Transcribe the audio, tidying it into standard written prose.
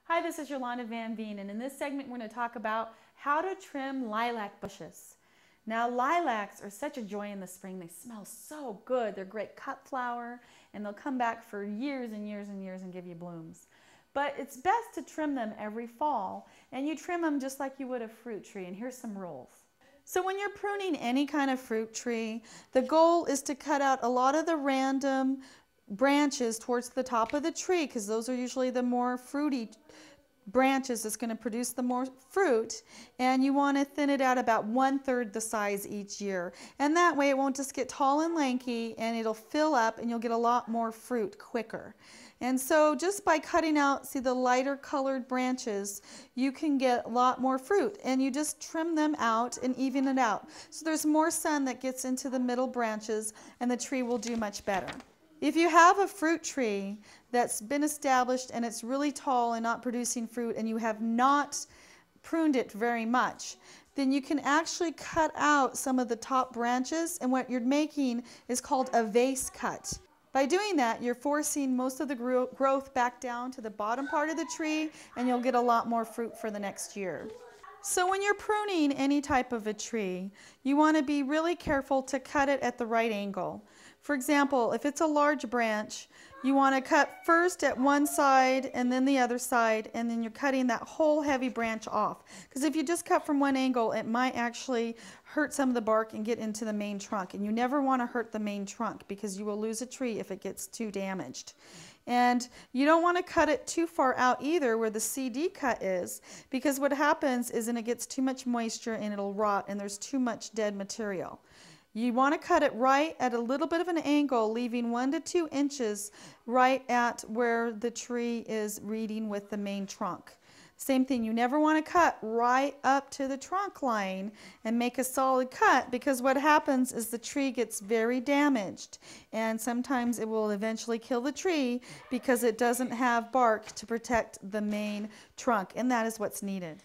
Hi, this is Yolanda Van Veen, and in this segment we're going to talk about how to trim lilac bushes. Now, lilacs are such a joy in the spring. They smell so good. They're great cut flower, and they'll come back for years and years and years and give you blooms. But it's best to trim them every fall, and you trim them just like you would a fruit tree, and here's some rules. So when you're pruning any kind of fruit tree, the goal is to cut out a lot of the random branches towards the top of the tree, because those are usually the more fruity branches that's going to produce the more fruit, and you want to thin it out about 1/3 the size each year, and that way it won't just get tall and lanky, and it'll fill up and you'll get a lot more fruit quicker. And so just by cutting out, see the lighter colored branches, you can get a lot more fruit, and you just trim them out and even it out so there's more sun that gets into the middle branches, and the tree will do much better. If you have a fruit tree that's been established and it's really tall and not producing fruit, and you have not pruned it very much, then you can actually cut out some of the top branches, and what you're making is called a vase cut. By doing that, you're forcing most of the growth back down to the bottom part of the tree, and you'll get a lot more fruit for the next year. So when you're pruning any type of a tree, you want to be really careful to cut it at the right angle. For example, if it's a large branch, you want to cut first at one side and then the other side, and then you're cutting that whole heavy branch off. Because if you just cut from one angle, it might actually hurt some of the bark and get into the main trunk. And you never want to hurt the main trunk, because you will lose a tree if it gets too damaged. And you don't want to cut it too far out either where the CD cut is, because what happens is then it gets too much moisture and it'll rot, and there's too much dead material. You want to cut it right at a little bit of an angle, leaving 1 to 2 inches right at where the tree is reading with the main trunk. Same thing, you never want to cut right up to the trunk line and make a solid cut, because what happens is the tree gets very damaged, and sometimes it will eventually kill the tree because it doesn't have bark to protect the main trunk, and that is what's needed.